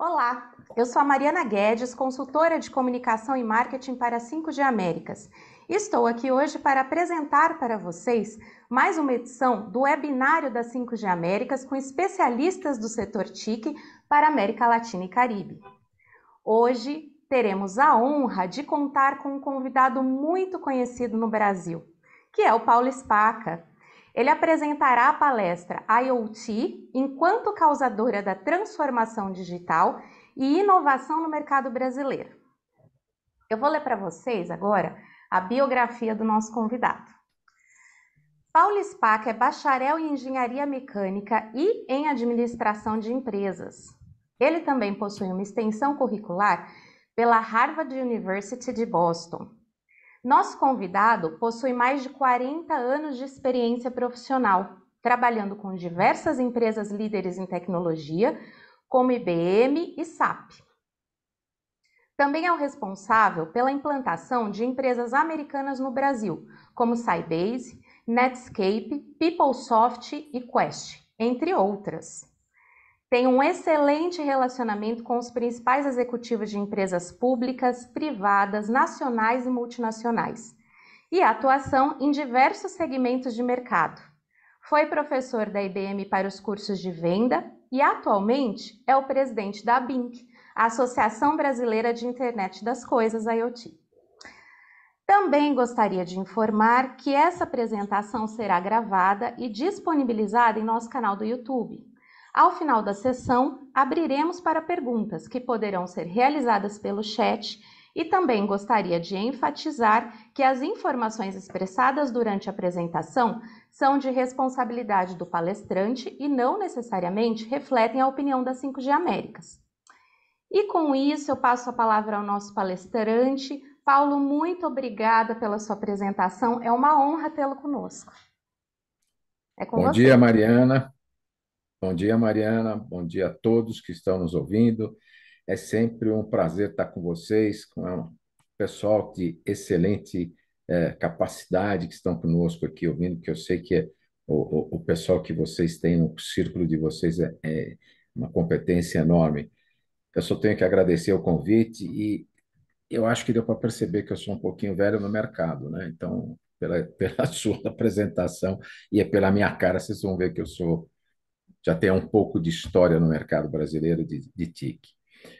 Olá, eu sou a Mariana Guedes, consultora de comunicação e marketing para a 5G Américas. Estou aqui hoje para apresentar para vocês mais uma edição do webinário da 5G Américas com especialistas do setor TIC para a América Latina e Caribe. Hoje teremos a honra de contar com um convidado muito conhecido no Brasil, que é o Paulo Spaca. Ele apresentará a palestra IoT enquanto causadora da transformação digital e inovação no mercado brasileiro. Eu vou ler para vocês agora a biografia do nosso convidado. Paulo Spaca é bacharel em engenharia mecânica e em administração de empresas. Ele também possui uma extensão curricular pela Harvard University de Boston. Nosso convidado possui mais de 40 anos de experiência profissional, trabalhando com diversas empresas líderes em tecnologia, como IBM e SAP. Também é o responsável pela implantação de empresas americanas no Brasil, como Sybase, Netscape, PeopleSoft e Quest, entre outras. Tem um excelente relacionamento com os principais executivos de empresas públicas, privadas, nacionais e multinacionais, e atuação em diversos segmentos de mercado. Foi professor da IBM para os cursos de venda e atualmente é o presidente da ABINC, a Associação Brasileira de Internet das Coisas, IoT. Também gostaria de informar que essa apresentação será gravada e disponibilizada em nosso canal do YouTube. Ao final da sessão, abriremos para perguntas que poderão ser realizadas pelo chat e também gostaria de enfatizar que as informações expressadas durante a apresentação são de responsabilidade do palestrante e não necessariamente refletem a opinião da 5G Américas. E com isso eu passo a palavra ao nosso palestrante. Paulo, muito obrigada pela sua apresentação, é uma honra tê-lo conosco. É com Bom você. dia, Mariana. Bom dia, Mariana. Bom dia a todos que estão nos ouvindo. É sempre um prazer estar com vocês, com o pessoal de excelente capacidade que estão conosco aqui ouvindo, que eu sei que o pessoal que vocês têm no círculo de vocês é uma competência enorme. Eu só tenho que agradecer o convite e eu acho que deu para perceber que eu sou um pouquinho velho no mercado, né? Então, pela sua apresentação e pela minha cara, vocês vão ver que eu sou já tem um pouco de história no mercado brasileiro de TIC.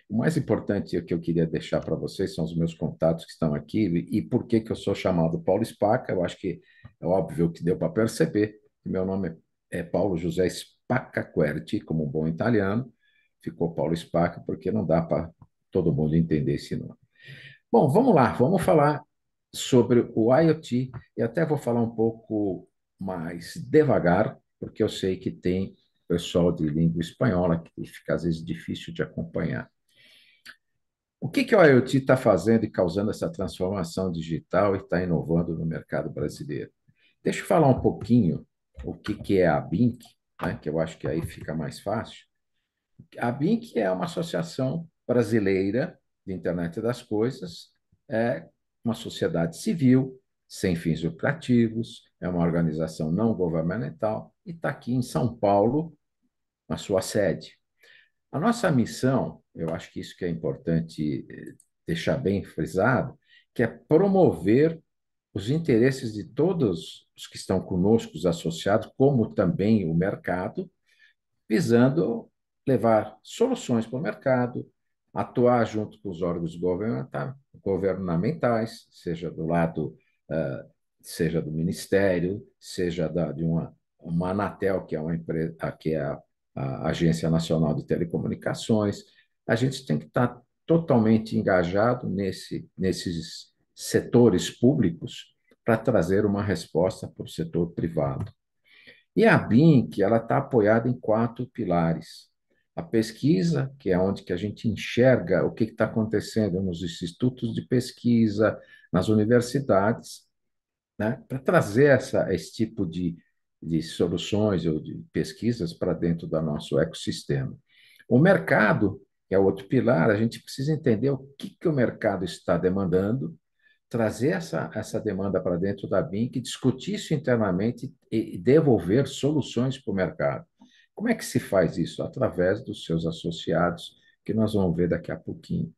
O mais importante que eu queria deixar para vocês são os meus contatos que estão aqui e por que eu sou chamado Paulo Spaca. Eu acho que é óbvio que deu para perceber que meu nome é Paulo José Spaccaquerti, como um bom italiano. Ficou Paulo Spaca porque não dá para todo mundo entender esse nome. Bom, vamos lá, vamos falar sobre o IoT e até vou falar um pouco mais devagar, porque eu sei que tem pessoal de língua espanhola que fica às vezes difícil de acompanhar. O que o IoT está fazendo e causando essa transformação digital e está inovando no mercado brasileiro? Deixa eu falar um pouquinho o que é a BINC, né, que eu acho que aí fica mais fácil. A BINC é uma associação brasileira de Internet das Coisas, é uma sociedade civil, sem fins lucrativos, é uma organização não governamental e está aqui em São Paulo, na sua sede. A nossa missão, eu acho que isso que é importante deixar bem frisado, que é promover os interesses de todos os que estão conosco, os associados, como também o mercado, visando levar soluções para o mercado, atuar junto com os órgãos governamentais, seja do lado, seja do Ministério, seja de uma Anatel, que é uma empresa, que é a Agência Nacional de Telecomunicações. A gente tem que estar totalmente engajado nesses setores públicos para trazer uma resposta para o setor privado. E a BINC, ela está apoiada em 4 pilares. A pesquisa, que é onde que a gente enxerga o que está acontecendo nos institutos de pesquisa, nas universidades, né, para trazer esse tipo de soluções ou de pesquisas para dentro do nosso ecossistema. O mercado, que é outro pilar, a gente precisa entender o que o mercado está demandando, trazer essa demanda para dentro da BINC, discutir isso internamente e devolver soluções para o mercado. Como é que se faz isso? Através dos seus associados, que nós vamos ver daqui a pouquinho.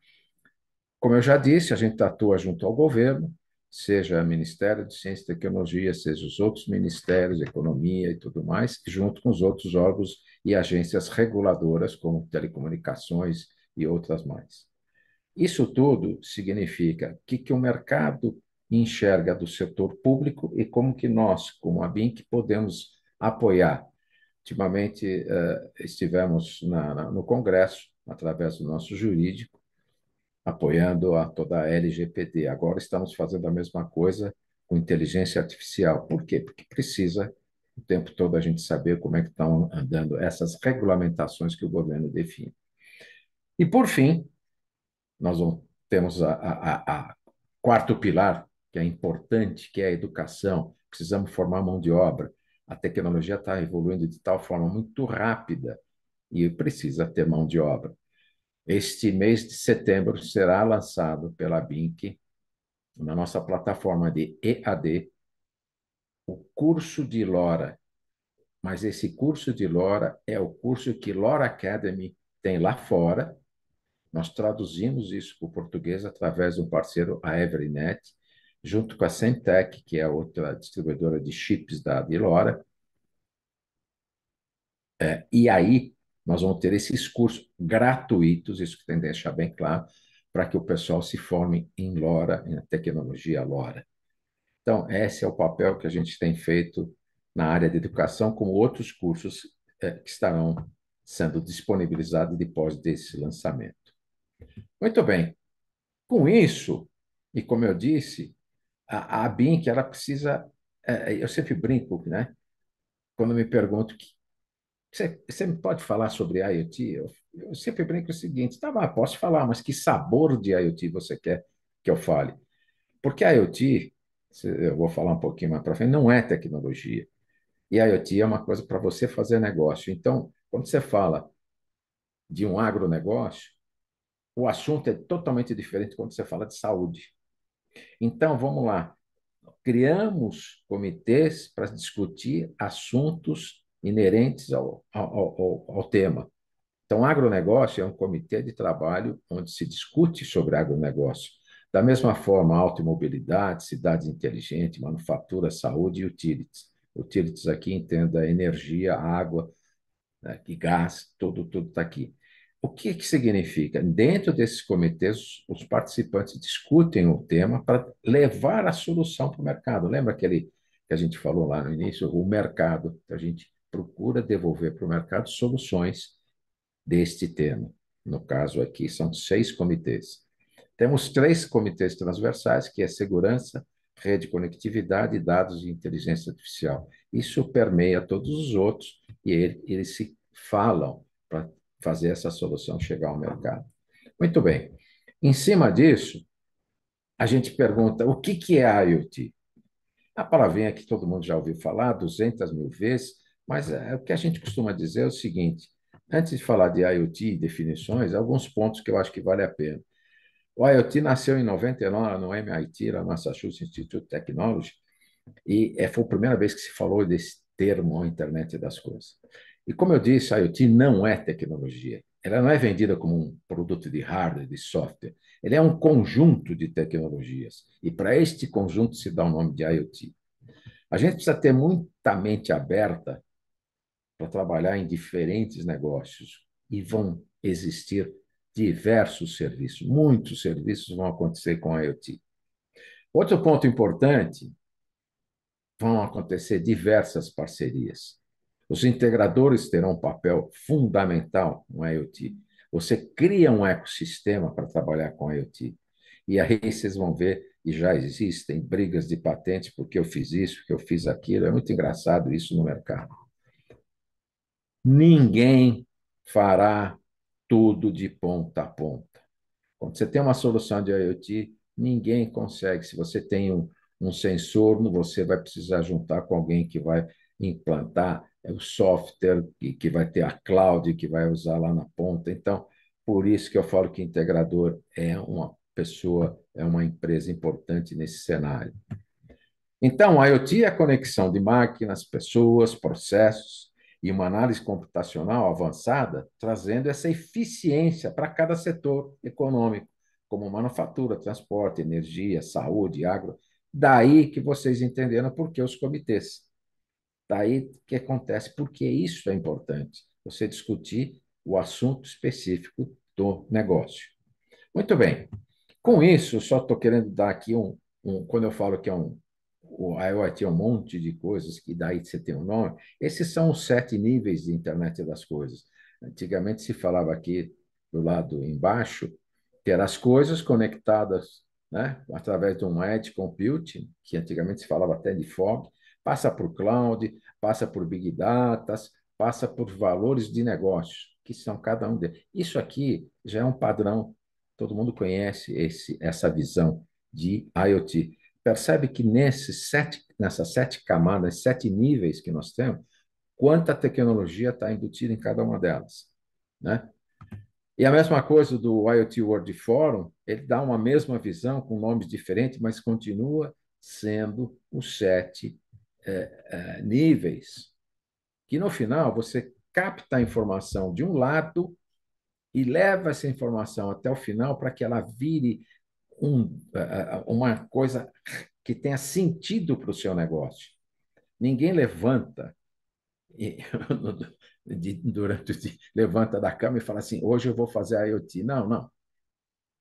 Como eu já disse, a gente atua junto ao governo, seja o Ministério de Ciência e Tecnologia, seja os outros ministérios, Economia e tudo mais, junto com os outros órgãos e agências reguladoras, como telecomunicações e outras mais. Isso tudo significa que o mercado enxerga do setor público e como que nós, como a BINC, podemos apoiar. Ultimamente, estivemos no Congresso, através do nosso jurídico, apoiando a toda a LGPD. Agora estamos fazendo a mesma coisa com inteligência artificial. Por quê? Porque precisa o tempo todo a gente saber como é que estão andando essas regulamentações que o governo define. E, por fim, nós temos a quarto pilar, que é importante, que é a educação. Precisamos formar mão de obra. A tecnologia está evoluindo de tal forma muito rápida e precisa ter mão de obra. Este mês de setembro será lançado pela BINC, na nossa plataforma de EAD, o curso de LoRa. Mas esse curso de LoRa é o curso que LoRa Academy tem lá fora. Nós traduzimos isso para o português através de um parceiro, a Everynet, junto com a Semtech, que é outra distribuidora de chips de LoRa. E aí nós vamos ter esses cursos gratuitos, isso que tem que deixar bem claro, para que o pessoal se forme em LoRa, em tecnologia LoRa. Então, esse é o papel que a gente tem feito na área de educação, como outros cursos que estarão sendo disponibilizados depois desse lançamento. Muito bem. Com isso, e como eu disse, a BINC, ela precisa. Eu sempre brinco, né? Quando me pergunto você me pode falar sobre IoT? Eu sempre brinco o seguinte: tá, mas posso falar, mas que sabor de IoT você quer que eu fale? Porque a IoT, eu vou falar um pouquinho mais para frente, não é tecnologia. E a IoT é uma coisa para você fazer negócio. Então, quando você fala de um agronegócio, o assunto é totalmente diferente quando você fala de saúde. Então, vamos lá. Criamos comitês para discutir assuntos inerentes ao tema. Então, agronegócio é um comitê de trabalho onde se discute sobre agronegócio. Da mesma forma, automobilidade, cidade inteligente, manufatura, saúde e utilities. Utilities aqui entenda energia, água, né, e gás, tudo está aqui. O que significa? Dentro desses comitês, os participantes discutem o tema para levar a solução para o mercado. Lembra aquele que a gente falou lá no início? O mercado. A gente procura devolver para o mercado soluções deste tema. No caso aqui, são 6 comitês. Temos 3 comitês transversais, que é segurança, rede, conectividade, dados e inteligência artificial. Isso permeia todos os outros e eles se falam para fazer essa solução chegar ao mercado. Muito bem. Em cima disso, a gente pergunta o que é a IoT? A palavrinha que todo mundo já ouviu falar 200 mil vezes, mas o que a gente costuma dizer é o seguinte: antes de falar de IoT e definições, alguns pontos que eu acho que vale a pena. O IoT nasceu em 99 no MIT, lá no Massachusetts Institute of Technology, e foi a primeira vez que se falou desse termo, a internet das coisas. E como eu disse, a IoT não é tecnologia. Ela não é vendida como um produto de hardware, de software. Ele é um conjunto de tecnologias. E para este conjunto se dá o nome de IoT. A gente precisa ter muita mente aberta para trabalhar em diferentes negócios. E vão existir diversos serviços. Muitos serviços vão acontecer com a IoT. Outro ponto importante, vão acontecer diversas parcerias. Os integradores terão um papel fundamental no IoT. Você cria um ecossistema para trabalhar com IoT. E aí vocês vão ver, e já existem brigas de patentes, porque eu fiz isso, porque eu fiz aquilo. É muito engraçado isso no mercado. Ninguém fará tudo de ponta a ponta. Quando você tem uma solução de IoT, ninguém consegue. Se você tem um sensor, você vai precisar juntar com alguém que vai implantar o software, que vai ter a cloud, que vai usar lá na ponta. Então, por isso que eu falo que integrador é uma pessoa, é uma empresa importante nesse cenário. Então, a IoT é a conexão de máquinas, pessoas, processos, e uma análise computacional avançada, trazendo essa eficiência para cada setor econômico, como manufatura, transporte, energia, saúde, agro. Daí que vocês entenderam por que os comitês. Daí que acontece, porque isso é importante, você discutir o assunto específico do negócio. Muito bem. Com isso, só estou querendo dar aqui quando eu falo que é o IoT é um monte de coisas, que daí você tem um nome, esses são os 7 níveis de internet das coisas. Antigamente se falava aqui do lado embaixo, que eram as coisas conectadas, né, através de um edge computing, que antigamente se falava até de fog, passa por cloud, passa por big data, passa por valores de negócios, que são cada um deles. Isso aqui já é um padrão, todo mundo conhece essa visão de IoT. Percebe que nessas 7 camadas, 7 níveis que nós temos, quanta tecnologia está embutida em cada uma delas, né? E a mesma coisa do IoT World Forum, ele dá uma mesma visão com nomes diferentes, mas continua sendo os 7 níveis, que no final você capta a informação de um lado e leva essa informação até o final para que ela vire uma coisa que tenha sentido para o seu negócio. Ninguém levanta e, durante o dia, levanta da cama e fala assim: hoje eu vou fazer a IoT. Não, não.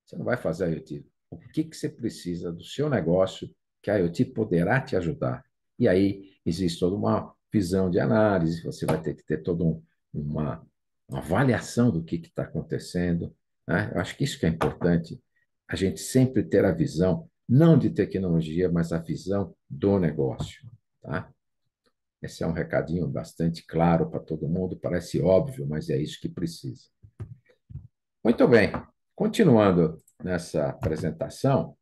Você não vai fazer a IoT. O que que você precisa do seu negócio que a IoT poderá te ajudar? E aí existe toda uma visão de análise, você vai ter que ter toda uma avaliação do que está acontecendo, né? Eu acho que isso que é importante, a gente sempre ter a visão, não de tecnologia, mas a visão do negócio, tá? Esse é um recadinho bastante claro para todo mundo, parece óbvio, mas é isso que precisa. Muito bem, continuando nessa apresentação,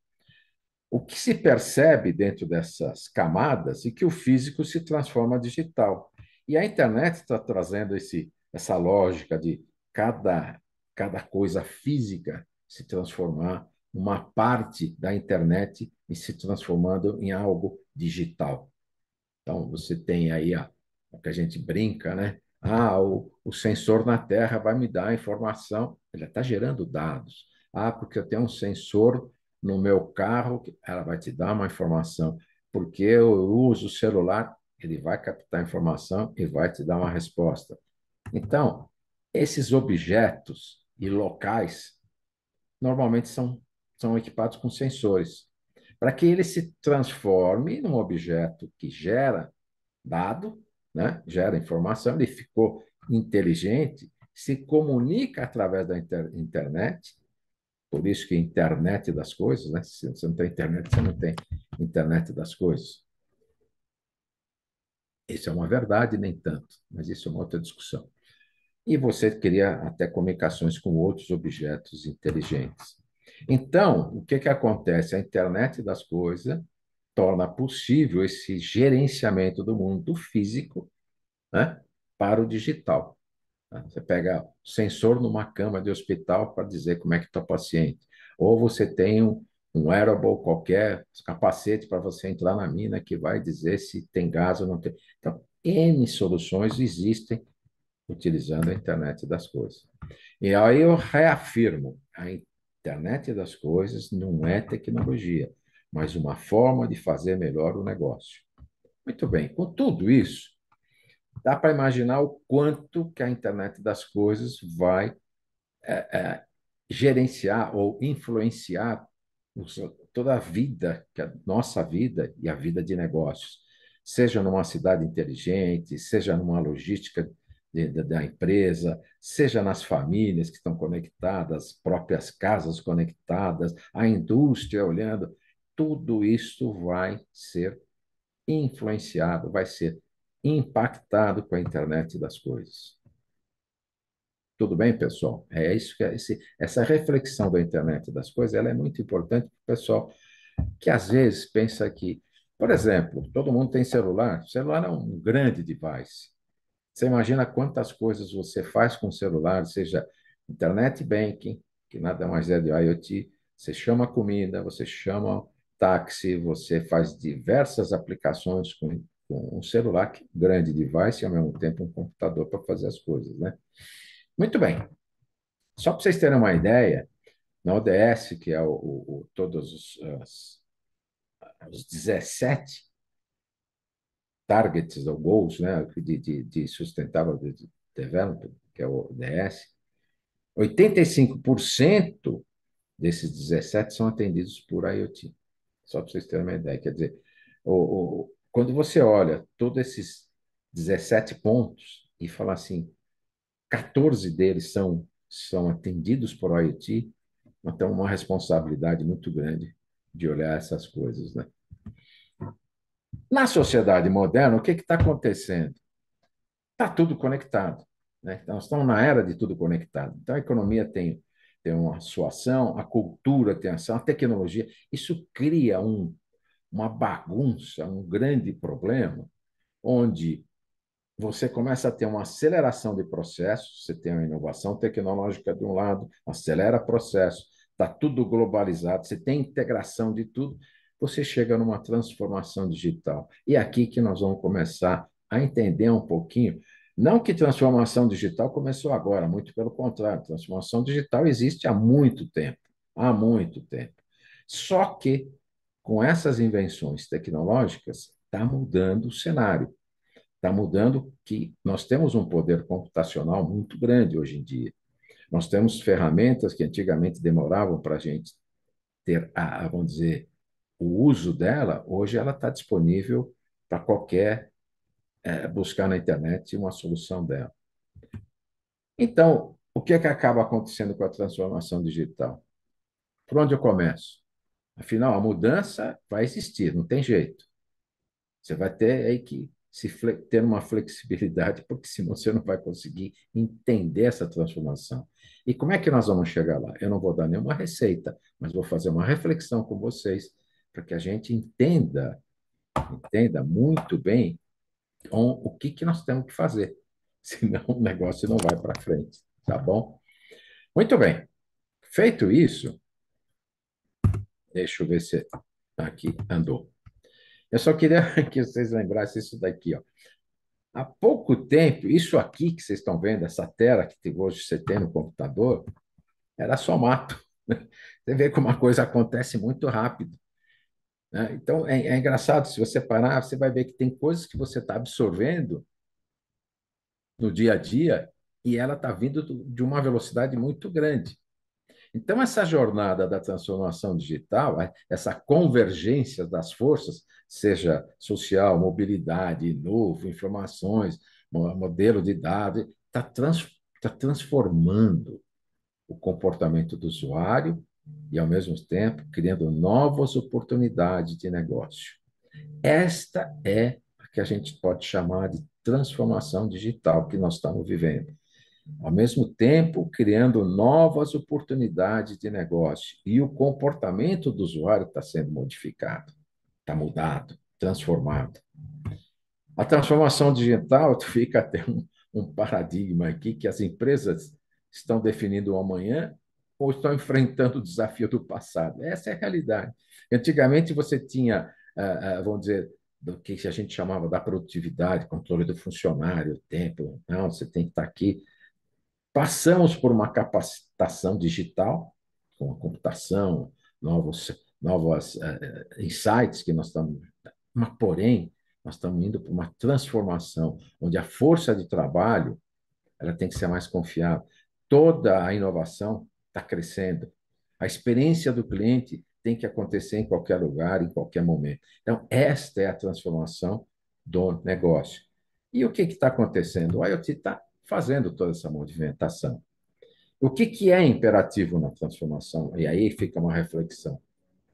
o que se percebe dentro dessas camadas é que o físico se transforma digital. E a internet está trazendo essa lógica de cada, cada coisa física se transformar uma parte da internet e se transformando em algo digital. Então, você tem aí o que a gente brinca, né? O sensor na Terra vai me dar a informação, ele está gerando dados. Porque eu tenho um sensor no meu carro, ela vai te dar uma informação. Porque eu uso o celular, ele vai captar a informação e vai te dar uma resposta. Então, esses objetos e locais normalmente são equipados com sensores. Para que ele se transforme num objeto que gera dado, né? Gera informação, ele ficou inteligente, se comunica através da internet, por isso que internet das coisas, né? Se você não tem internet, você não tem internet das coisas. Isso é uma verdade, nem tanto, mas isso é uma outra discussão. E você queria até comunicações com outros objetos inteligentes. Então, o que que acontece? A internet das coisas torna possível esse gerenciamento do mundo físico, né, para o digital. Tá? Você pega sensor numa cama de hospital para dizer como é que está o paciente. Ou você tem um wearable qualquer, capacete para você entrar na mina que vai dizer se tem gás ou não tem. Então, N soluções existem utilizando a internet das coisas. E aí eu reafirmo, a internet das coisas não é tecnologia, mas uma forma de fazer melhor o negócio. Muito bem, com tudo isso, dá para imaginar o quanto que a internet das coisas vai gerenciar ou influenciar toda a vida, que a nossa vida e a vida de negócios, seja numa cidade inteligente, seja numa logística da empresa, seja nas famílias que estão conectadas, as próprias casas conectadas, a indústria olhando, tudo isso vai ser influenciado, vai ser impactado com a internet das coisas. Tudo bem, pessoal? É isso que essa reflexão da internet das coisas, ela é muito importante para o pessoal que às vezes pensa que, por exemplo, todo mundo tem celular. O celular é um grande device. Você imagina quantas coisas você faz com o celular, seja internet banking, que nada mais é de IoT, você chama comida, você chama táxi, você faz diversas aplicações com com um celular que é um grande device e, ao mesmo tempo, um computador para fazer as coisas, né? Muito bem. Só para vocês terem uma ideia, na ODS, que é todos os 17 targets ou goals, né, de Sustainable Development, que é o ODS, 85% desses 17 são atendidos por IoT. Só para vocês terem uma ideia. Quer dizer, quando você olha todos esses 17 pontos e fala assim, 14 deles são atendidos por IoT, então uma responsabilidade muito grande de olhar essas coisas, né? Na sociedade moderna, o que está acontecendo? Está tudo conectado, né? Então, nós estamos na era de tudo conectado. Então, a economia tem uma sua ação, a cultura tem ação, a tecnologia. Isso cria uma bagunça, um grande problema, onde você começa a ter uma aceleração de processos, você tem uma inovação tecnológica de um lado, acelera processos, está tudo globalizado, você tem integração de tudo, você chega numa transformação digital. E é aqui que nós vamos começar a entender um pouquinho, não que transformação digital começou agora, muito pelo contrário, transformação digital existe há muito tempo. Só que, com essas invenções tecnológicas, está mudando o cenário. Está mudando que nós temos um poder computacional muito grande hoje em dia. Nós temos ferramentas que antigamente demoravam para a gente ter, vamos dizer, o uso dela, hoje ela está disponível para qualquer buscar na internet uma solução dela. Então, o que é que acaba acontecendo com a transformação digital? Por onde eu começo? Afinal, a mudança vai existir, não tem jeito. Você vai ter aí que ter uma flexibilidade, porque senão você não vai conseguir entender essa transformação. E como é que nós vamos chegar lá? Eu não vou dar nenhuma receita, mas vou fazer uma reflexão com vocês para que a gente entenda muito bem o que nós temos que fazer. Senão o negócio não vai para frente, tá bom? Muito bem. Feito isso, deixa eu ver se aqui andou. Eu só queria que vocês lembrassem isso daqui, ó. Há pouco tempo, isso aqui que vocês estão vendo, essa tela que hoje você tem no computador, era só mato. Você vê como a coisa acontece muito rápido, né? Então, é engraçado, se você parar, você vai ver que tem coisas que você está absorvendo no dia a dia e ela está vindo de uma velocidade muito grande. Então, essa jornada da transformação digital, essa convergência das forças, seja social, mobilidade, novo, informações, modelo de dados, está transformando o comportamento do usuário e, ao mesmo tempo, criando novas oportunidades de negócio. Esta é a que a gente pode chamar de transformação digital que nós estamos vivendo. Ao mesmo tempo, criando novas oportunidades de negócio. E o comportamento do usuário está sendo modificado, está mudado, transformado. A transformação digital fica até um paradigma aqui que as empresas estão definindo o amanhã ou estão enfrentando o desafio do passado. Essa é a realidade. Antigamente você tinha, vamos dizer, do que a gente chamava da produtividade, controle do funcionário, o tempo. Não, você tem que estar aqui. Passamos por uma capacitação digital, com a computação, novos insights que nós estamos. Mas, porém, nós estamos indo para uma transformação, onde a força de trabalho ela tem que ser mais confiável. Toda a inovação está crescendo. A experiência do cliente tem que acontecer em qualquer lugar, em qualquer momento. Então, esta é a transformação do negócio. E o que está acontecendo? O IoT está fazendo toda essa movimentação. O que é imperativo na transformação? E aí fica uma reflexão.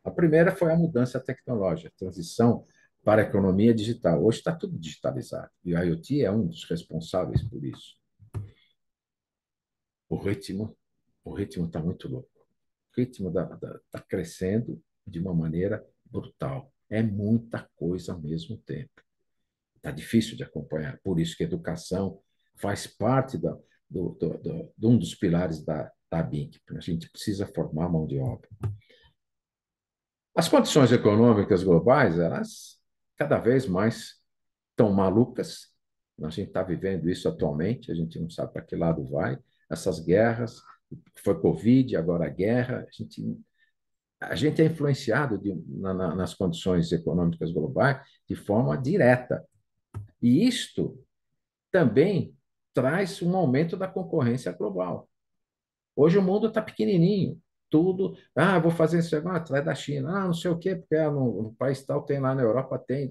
A primeira foi a mudança tecnológica, a transição para a economia digital. Hoje está tudo digitalizado e o IoT é um dos responsáveis por isso. O ritmo, o ritmo está muito louco. O ritmo está crescendo de uma maneira brutal. É muita coisa ao mesmo tempo. Está difícil de acompanhar. Por isso que a educação faz parte de um dos pilares da BIC. A gente precisa formar mão de obra. As condições econômicas globais, elas cada vez mais tão malucas. A gente está vivendo isso atualmente, a gente não sabe para que lado vai. Essas guerras, foi Covid, agora a guerra, a gente é influenciado nas condições econômicas globais de forma direta. E isto também traz um aumento da concorrência global. Hoje o mundo está pequenininho, tudo. Ah, vou fazer isso agora atrás da China. Ah, não sei o quê, porque no país tal tem lá na Europa tem.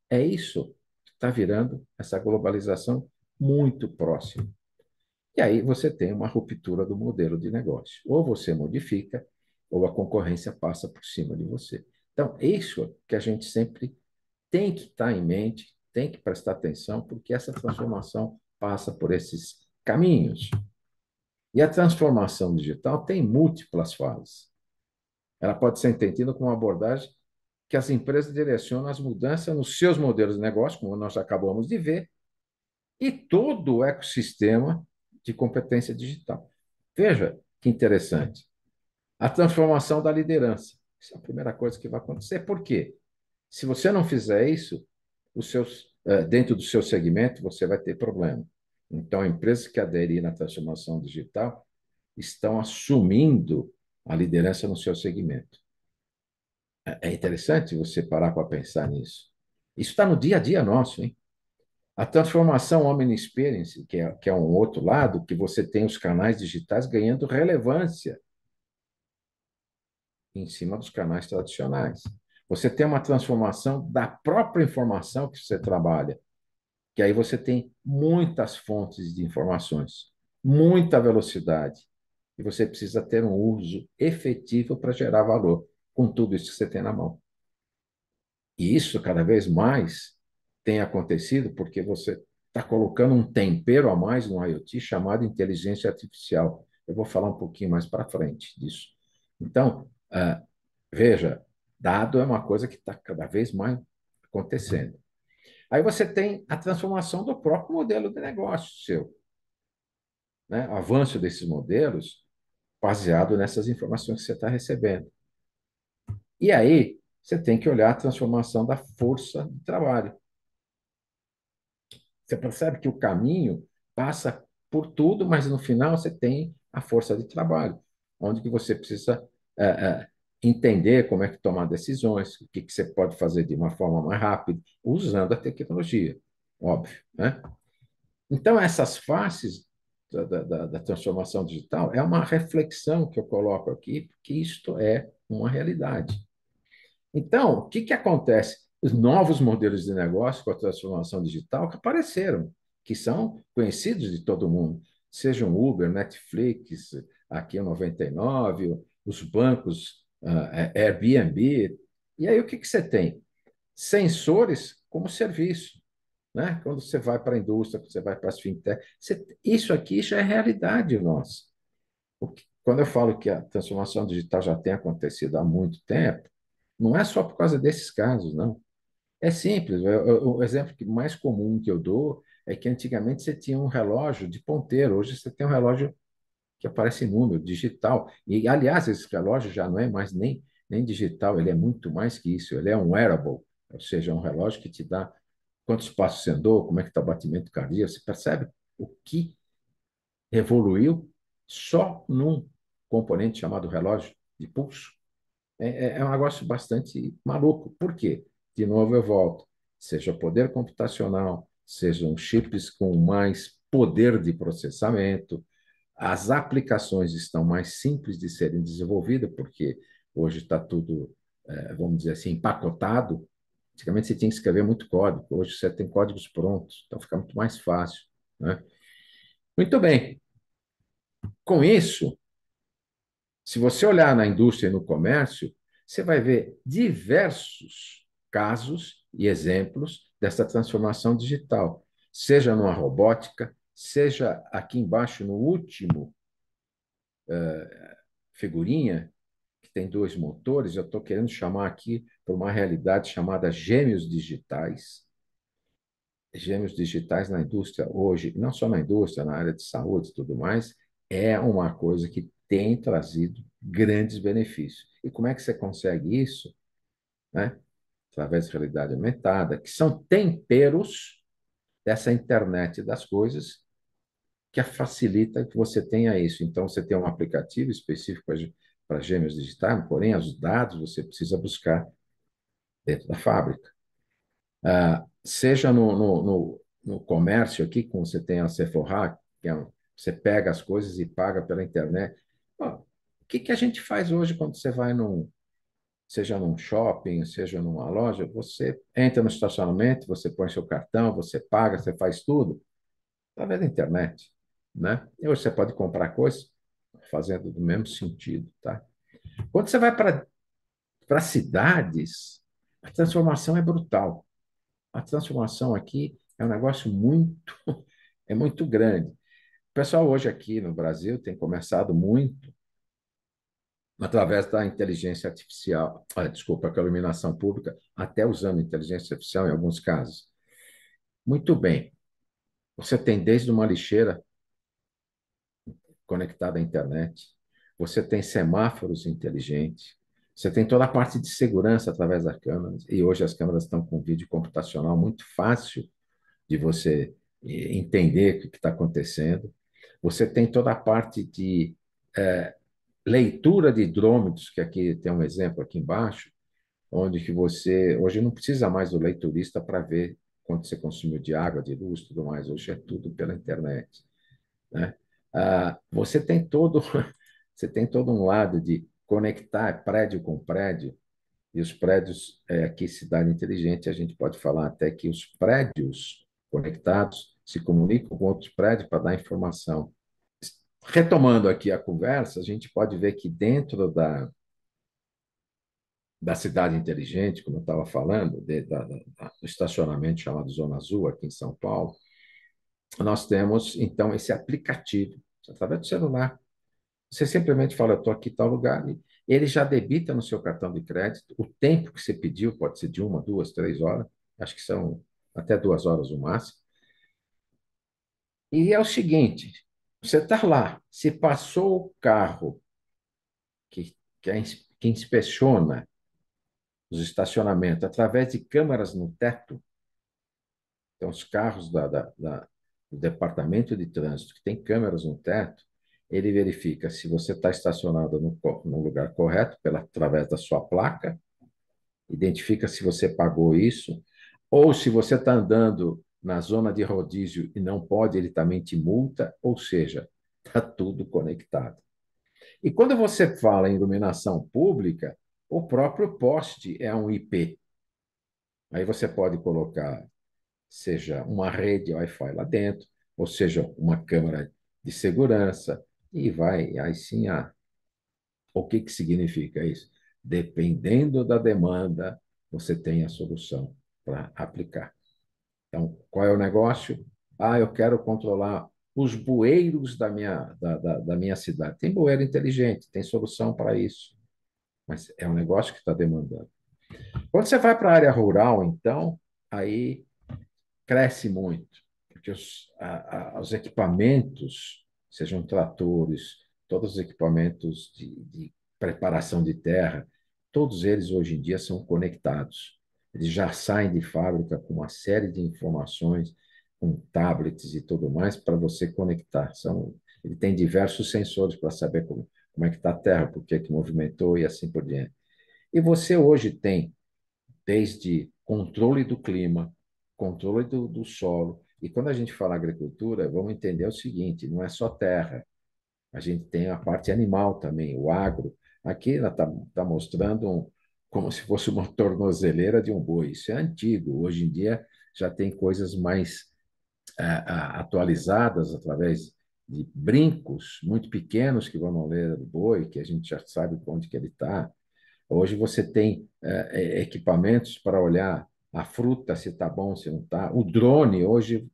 É isso que está virando essa globalização muito próxima. E aí você tem uma ruptura do modelo de negócio. Ou você modifica, ou a concorrência passa por cima de você. Então, isso que a gente sempre tem que estar em mente, tem que prestar atenção, porque essa transformação passa por esses caminhos. E a transformação digital tem múltiplas fases. Ela pode ser entendida como uma abordagem que as empresas direcionam as mudanças nos seus modelos de negócio, como nós acabamos de ver, e todo o ecossistema de competência digital. Veja que interessante. A transformação da liderança. Isso é a primeira coisa que vai acontecer. Por quê? Se você não fizer isso, dentro do seu segmento, você vai ter problema. Então, empresas que aderirem à transformação digital estão assumindo a liderança no seu segmento. É interessante você parar para pensar nisso. Isso está no dia a dia nosso, hein? A transformação Omni Experience, que é um outro lado, que você tem os canais digitais ganhando relevância em cima dos canais tradicionais. Você tem uma transformação da própria informação que você trabalha, que aí você tem muitas fontes de informações, muita velocidade, e você precisa ter um uso efetivo para gerar valor com tudo isso que você tem na mão. E isso cada vez mais tem acontecido porque você está colocando um tempero a mais no IoT chamado inteligência artificial. Eu vou falar um pouquinho mais para frente disso. Então, veja, dado é uma coisa que está cada vez mais acontecendo. Aí você tem a transformação do próprio modelo de negócio seu, né? O avanço desses modelos baseado nessas informações que você está recebendo. E aí você tem que olhar a transformação da força de trabalho. Você percebe que o caminho passa por tudo, mas no final você tem a força de trabalho, onde que você precisa é, entender como é que tomar decisões, o que que você pode fazer de uma forma mais rápida, usando a tecnologia, óbvio, né? Então, essas faces da transformação digital é uma reflexão que eu coloco aqui, porque isto é uma realidade. Então, o que que acontece? Os novos modelos de negócio com a transformação digital que apareceram, que são conhecidos de todo mundo, sejam Uber, Netflix, aqui o 99, os bancos, Airbnb. E aí o que que você tem? Sensores como serviço, né? Quando você vai para a indústria, quando você vai para as fintech, isso aqui já é realidade nossa. Quando eu falo que a transformação digital já tem acontecido há muito tempo, não é só por causa desses casos, não. É simples. O exemplo mais comum que eu dou é que antigamente você tinha um relógio de ponteiro, hoje você tem um relógio que aparece número, digital. E, aliás, esse relógio já não é mais nem digital, ele é muito mais que isso. Ele é um wearable, ou seja, um relógio que te dá quantos passos você andou, como é que está o batimento cardíaco. Você percebe o que evoluiu só num componente chamado relógio de pulso? É um negócio bastante maluco. Por quê? De novo, eu volto. Seja poder computacional, sejam chips com mais poder de processamento, as aplicações estão mais simples de serem desenvolvidas, porque hoje está tudo, vamos dizer assim, empacotado. Antigamente você tinha que escrever muito código, hoje você tem códigos prontos, então fica muito mais fácil, né? Muito bem. Com isso, se você olhar na indústria e no comércio, você vai ver diversos casos e exemplos dessa transformação digital, seja numa robótica, seja aqui embaixo no último figurinha, que tem dois motores, eu estou querendo chamar aqui para uma realidade chamada gêmeos digitais. Gêmeos digitais na indústria hoje, não só na indústria, na área de saúde e tudo mais, é uma coisa que tem trazido grandes benefícios. E como é que você consegue isso? Né? através de realidade aumentada, que são temperos dessa internet das coisas que facilita que você tenha isso. Então, você tem um aplicativo específico para gêmeos digitais, porém, os dados você precisa buscar dentro da fábrica. Seja no comércio aqui, como você tem a Sephora, você pega as coisas e paga pela internet. Bom, o que a gente faz hoje quando você vai seja num shopping, seja numa loja, você entra no estacionamento, você põe seu cartão, você paga, você faz tudo através da internet, né? E hoje você pode comprar coisas fazendo do mesmo sentido, tá? Quando você vai para cidades, a transformação é brutal. A transformação aqui é um negócio é muito grande. O pessoal hoje aqui no Brasil tem começado muito através da inteligência artificial, desculpa, com a iluminação pública, até usando inteligência artificial em alguns casos. Muito bem. Você tem desde uma lixeira conectada à internet, você tem semáforos inteligentes, você tem toda a parte de segurança através das câmeras, e hoje as câmeras estão com vídeo computacional muito fácil de você entender o que está acontecendo. Você tem toda a parte de leitura de hidrômetros, que aqui tem um exemplo aqui embaixo, onde que você hoje não precisa mais do leiturista para ver quanto você consumiu de água, de luz, tudo mais. Hoje é tudo pela internet, né? Você tem todo você tem todo um lado de conectar prédio com prédio, e os prédios, aqui, cidade inteligente, a gente pode falar até que os prédios conectados se comunicam com outros prédios para dar informação. Retomando aqui a conversa, a gente pode ver que dentro da cidade inteligente, como eu estava falando, do estacionamento chamado Zona Azul, aqui em São Paulo, nós temos, então, esse aplicativo, através do celular. Você simplesmente fala, estou aqui em tal lugar, e ele já debita no seu cartão de crédito o tempo que você pediu, pode ser de 1, 2, 3 horas, acho que são até 2 horas o máximo. E é o seguinte, você está lá, se passou o carro que inspeciona os estacionamentos através de câmeras no teto, então os carros do Departamento de Trânsito que tem câmeras no teto, ele verifica se você está estacionado no lugar correto, através da sua placa, identifica se você pagou isso, ou se você está andando na zona de rodízio e não pode, ele também te multa, ou seja, está tudo conectado. E quando você fala em iluminação pública, o próprio poste é um IP. Aí você pode colocar, seja uma rede Wi-Fi lá dentro, ou seja, uma câmera de segurança, e vai, aí sim, o que significa isso? Dependendo da demanda, você tem a solução para aplicar. Então, qual é o negócio? Eu quero controlar os bueiros da minha cidade. Tem bueiro inteligente, tem solução para isso, mas é um negócio que está demandando. Quando você vai para a área rural, então, aí cresce muito, porque os equipamentos, sejam tratores, todos os equipamentos de preparação de terra, todos eles hoje em dia são conectados. Eles já saem de fábrica com uma série de informações, com tablets e tudo mais, para você conectar. Ele tem diversos sensores para saber como é que está a terra, por que movimentou e assim por diante. E você hoje tem desde controle do clima, controle do solo. E quando a gente fala agricultura, vamos entender o seguinte: não é só terra, a gente tem a parte animal também, o agro. Aqui ela está mostrando como se fosse uma tornozeleira de um boi. Isso é antigo. Hoje em dia já tem coisas mais atualizadas através de brincos muito pequenos que vão na orelha do boi, que a gente já sabe onde que ele está. Hoje você tem equipamentos para olhar a fruta, se está bom, se não está. O drone, hoje,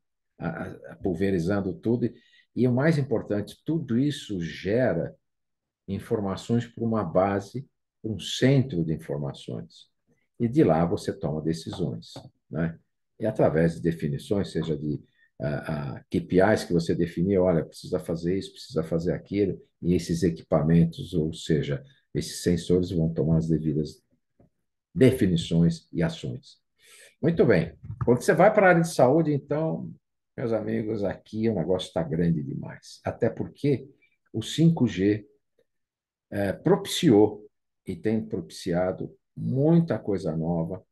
pulverizando tudo. E o mais importante, tudo isso gera informações para uma base, um centro de informações. E de lá você toma decisões, né? E através de definições, seja de KPIs que você definiu, olha, precisa fazer isso, precisa fazer aquilo, e esses equipamentos, ou seja, esses sensores vão tomar as devidas definições e ações. Muito bem. Quando você vai para a área de saúde, então, meus amigos, aqui o negócio está grande demais. Até porque o 5G propiciou e tem propiciado muita coisa nova,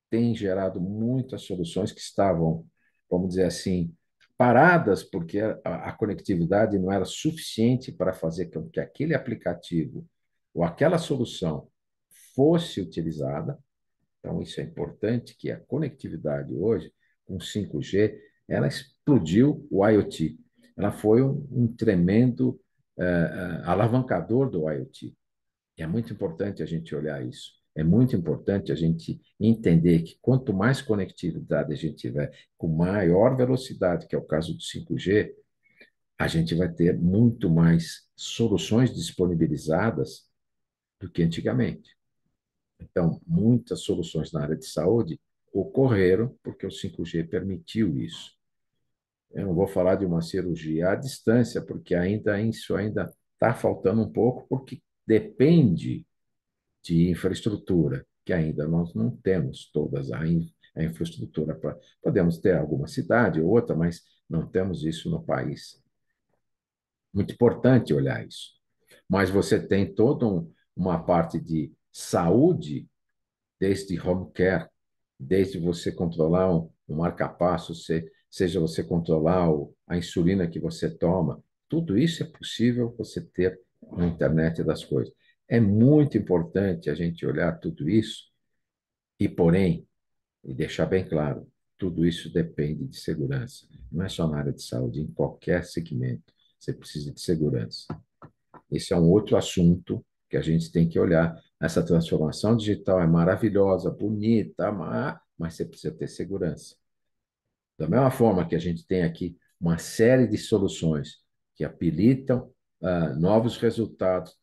tem gerado muitas soluções que estavam, vamos dizer assim, paradas porque a conectividade não era suficiente para fazer com que aquele aplicativo ou aquela solução fosse utilizada. Então, isso é importante, que a conectividade hoje, com 5G, ela explodiu o IoT. Ela foi um tremendo alavancador do IoT. E é muito importante a gente olhar isso. É muito importante a gente entender que quanto mais conectividade a gente tiver, com maior velocidade, que é o caso do 5G, a gente vai ter muito mais soluções disponibilizadas do que antigamente. Então, muitas soluções na área de saúde ocorreram porque o 5G permitiu isso. Eu não vou falar de uma cirurgia à distância, porque ainda isso ainda está faltando um pouco, porque depende de infraestrutura, que ainda nós não temos todas a infraestrutura para. Podemos ter alguma cidade ou outra, mas não temos isso no país. Muito importante olhar isso. Mas você tem toda uma parte de saúde, desde home care, desde você controlar um marca-passo, seja você controlar a insulina que você toma, tudo isso é possível você ter na internet das coisas. É muito importante a gente olhar tudo isso e, porém, e deixar bem claro, tudo isso depende de segurança. Não é só na área de saúde, em qualquer segmento você precisa de segurança. Esse é um outro assunto que a gente tem que olhar. Essa transformação digital é maravilhosa, bonita, mas você precisa ter segurança. Da mesma forma que a gente tem aqui uma série de soluções que habilitam novos resultados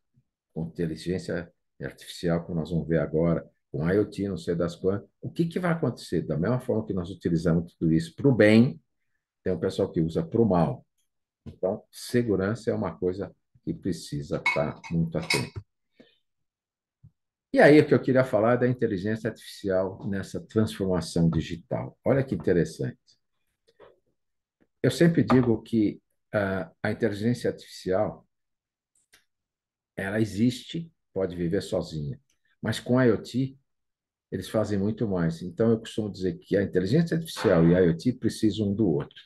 com inteligência artificial, que nós vamos ver agora, com IoT, não sei das quantas, o que, que vai acontecer? Da mesma forma que nós utilizamos tudo isso para o bem, tem um pessoal que usa para o mal. Então, segurança é uma coisa que precisa estar muito atento. E aí, o que eu queria falar é da inteligência artificial nessa transformação digital. Olha que interessante. Eu sempre digo que a inteligência artificial, ela existe, pode viver sozinha, mas com a IoT, eles fazem muito mais. Então, eu costumo dizer que a inteligência artificial e a IoT precisam um do outro.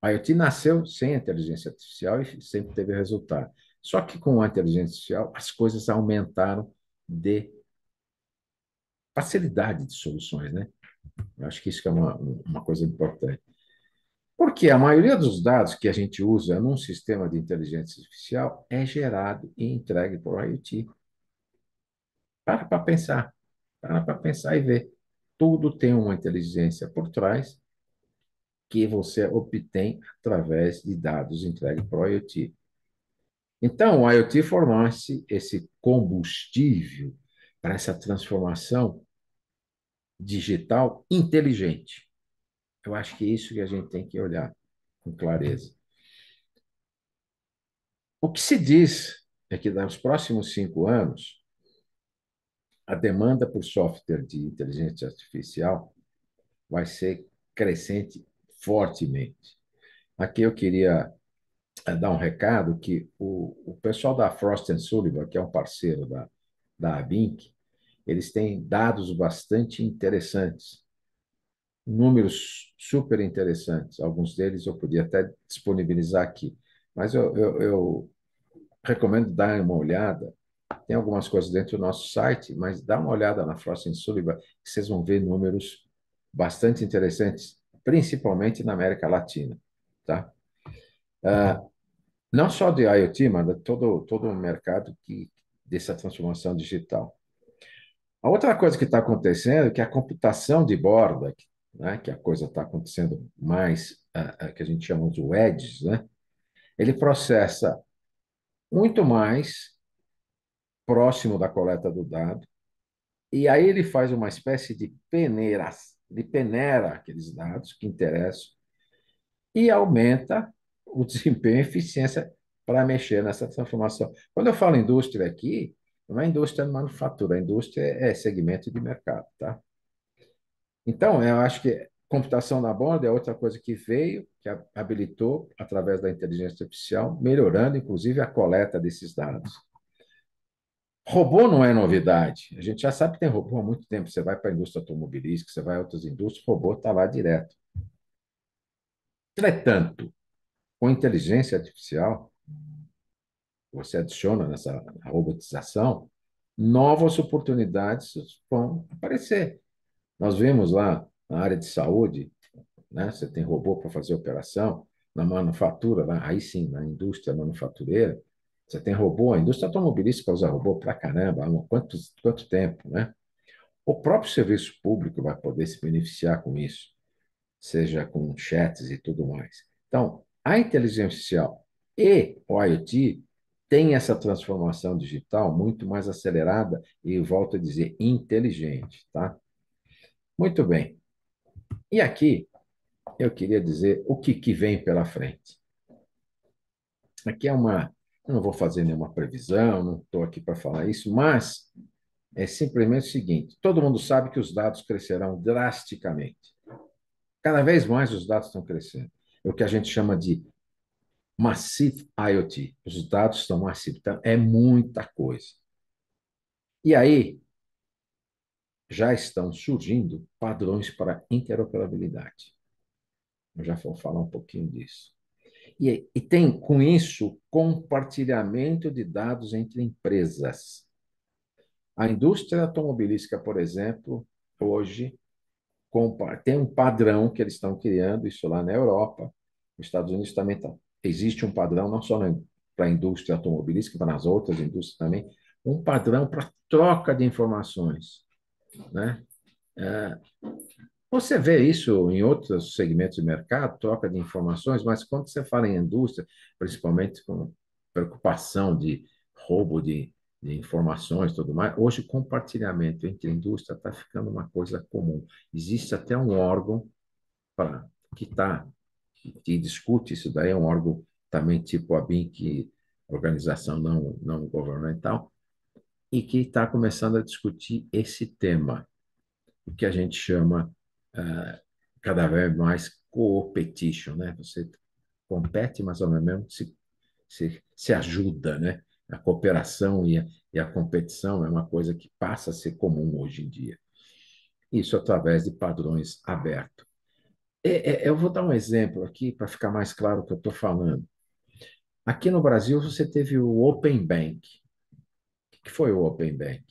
A IoT nasceu sem a inteligência artificial e sempre teve resultado. Só que com a inteligência artificial, as coisas aumentaram de facilidade de soluções, né? Eu acho que isso é uma coisa importante. Porque a maioria dos dados que a gente usa num sistema de inteligência artificial é gerado e entregue por IoT. Para pensar. Para pensar e ver. Tudo tem uma inteligência por trás que você obtém através de dados entregues para o IoT. Então, o IoT fornece esse combustível para essa transformação digital inteligente. Eu acho que é isso que a gente tem que olhar com clareza. O que se diz é que nos próximos 5 anos, a demanda por software de inteligência artificial vai ser crescente fortemente. Aqui eu queria dar um recado que o pessoal da Frost Sullivan, que é um parceiro da ABINC, eles têm dados bastante interessantes, números super interessantes. Alguns deles eu podia até disponibilizar aqui, mas eu recomendo dar uma olhada. Tem algumas coisas dentro do nosso site, mas dá uma olhada na Frost Sullivan, que vocês vão ver números bastante interessantes, principalmente na América Latina. Tá? Não só de IoT, mas de todo o mercado dessa transformação digital. A outra coisa que está acontecendo é que a computação de borda, né, que a coisa está acontecendo mais, que a gente chama de edges, né, ele processa muito mais próximo da coleta do dado, e aí ele faz uma espécie de peneira aqueles dados que interessam e aumenta o desempenho e eficiência para mexer nessa transformação. Quando eu falo indústria aqui, Não é indústria de manufatura, a indústria é segmento de mercado, tá? Então, eu acho que computação na borda é outra coisa que veio, que habilitou, através da inteligência artificial, melhorando, inclusive, a coleta desses dados. Robô não é novidade. A gente já sabe que tem robô há muito tempo. Você vai para a indústria automobilística, você vai a outras indústrias, o robô está lá direto. Entretanto, com inteligência artificial, você adiciona nessa robotização, novas oportunidades vão aparecer. Nós vimos lá na área de saúde, né? Você tem robô para fazer operação, na manufatura, lá, aí sim, na indústria manufatureira, você tem robô, a indústria automobilística usa robô para caramba, há quanto tempo, né? O próprio serviço público vai poder se beneficiar com isso, seja com chats e tudo mais. Então, a inteligência artificial e o IoT têm essa transformação digital muito mais acelerada e, volto a dizer, inteligente, tá? Muito bem. E aqui eu queria dizer o que vem pela frente. Aqui é uma. Eu não vou fazer nenhuma previsão, não estou aqui para falar isso, mas é simplesmente o seguinte: todo mundo sabe que os dados crescerão drasticamente. Cada vez mais os dados estão crescendo. É o que a gente chama de Massive IoT. Os dados estão massivos. Então, é muita coisa. E aí já estão surgindo padrões para interoperabilidade. Eu já vou falar um pouquinho disso. E tem, com isso, compartilhamento de dados entre empresas. A indústria automobilística, por exemplo, hoje tem um padrão que eles estão criando, isso lá na Europa. Nos Estados Unidos também existe um padrão, não só para a indústria automobilística, mas nas outras indústrias também, um padrão para troca de informações, né? É, Você vê isso em outros segmentos de mercado, troca de informações, mas quando você fala em indústria, principalmente com preocupação de roubo de informações e tudo mais, hoje o compartilhamento entre a indústria está ficando uma coisa comum. Existe até um órgão para que tá, que discute isso daí, é um órgão também tipo a BIM, que organização não governamental, e que está começando a discutir esse tema o que a gente chama cada vez mais co-petition, né? Você compete, mas ao mesmo tempo se ajuda, né? A cooperação e a competição é uma coisa que passa a ser comum hoje em dia. Isso através de padrões abertos. Eu vou dar um exemplo aqui para ficar mais claro o que eu estou falando. Aqui no Brasil, você teve o Open Bank. O que foi o Open Bank?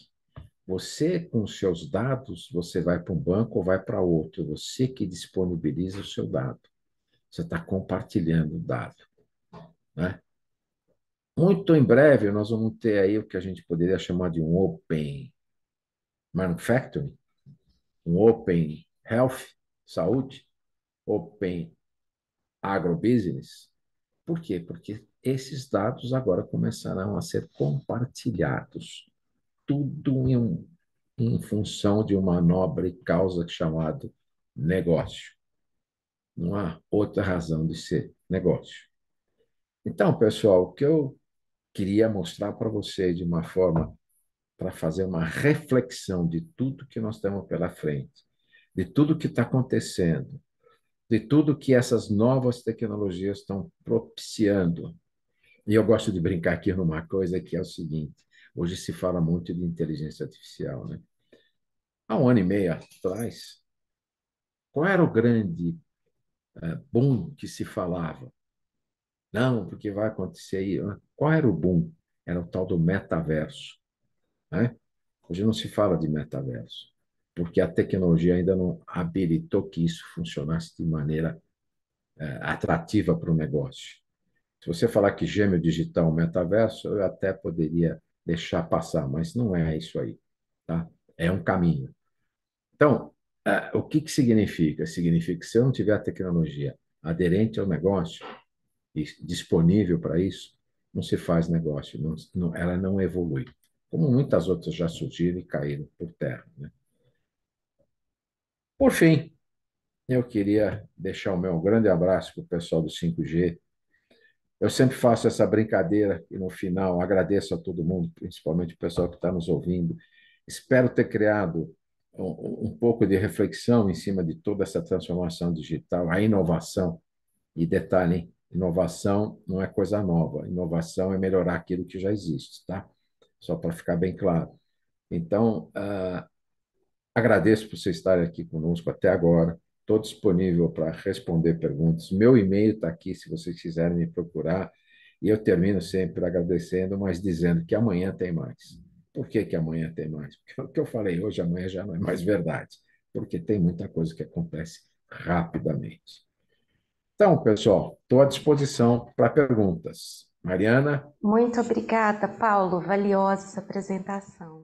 Você, com os seus dados, você vai para um banco ou vai para outro. Você que disponibiliza o seu dado. Você está compartilhando o dado, né? Muito em breve, nós vamos ter aí o que a gente poderia chamar de um Open Manufacturing, um Open Health, saúde, Open Agrobusiness. Por quê? Porque esses dados agora começarão a ser compartilhados, tudo em função de uma nobre causa chamada negócio. Não há outra razão de ser negócio. Então, pessoal, o que eu queria mostrar para vocês de uma forma para fazer uma reflexão de tudo que nós temos pela frente, de tudo que está acontecendo, de tudo que essas novas tecnologias estão propiciando. E eu gosto de brincar aqui numa coisa que é o seguinte: hoje se fala muito de inteligência artificial, né? Há um ano e meio atrás, qual era o grande boom que se falava? Não, porque vai acontecer aí. Qual era o boom? Era o tal do metaverso, né? Hoje não se fala de metaverso, porque a tecnologia ainda não habilitou que isso funcionasse de maneira atrativa para o negócio. Se você falar que gêmeo digital é um metaverso, eu até poderia deixar passar, mas não é isso aí, tá? É um caminho. Então, o que significa? Significa que se eu não tiver a tecnologia aderente ao negócio e disponível para isso, não se faz negócio, ela não evolui. Como muitas outras já surgiram e caíram por terra, né? Por fim, eu queria deixar o meu grande abraço para o pessoal do 5G, Eu sempre faço essa brincadeira e no final agradeço a todo mundo, principalmente o pessoal que está nos ouvindo. Espero ter criado um pouco de reflexão em cima de toda essa transformação digital, a inovação. E detalhe, hein? Inovação não é coisa nova. Inovação é melhorar aquilo que já existe, tá? Só para ficar bem claro. Então, agradeço por vocês estarem aqui conosco até agora. Estou disponível para responder perguntas. Meu e-mail está aqui, se vocês quiserem me procurar. E eu termino sempre agradecendo, mas dizendo que amanhã tem mais. Por que que amanhã tem mais? Porque o que eu falei hoje, amanhã já não é mais verdade. Porque tem muita coisa que acontece rapidamente. Então, pessoal, estou à disposição para perguntas. Mariana? Muito obrigada, Paulo. Valiosa essa apresentação.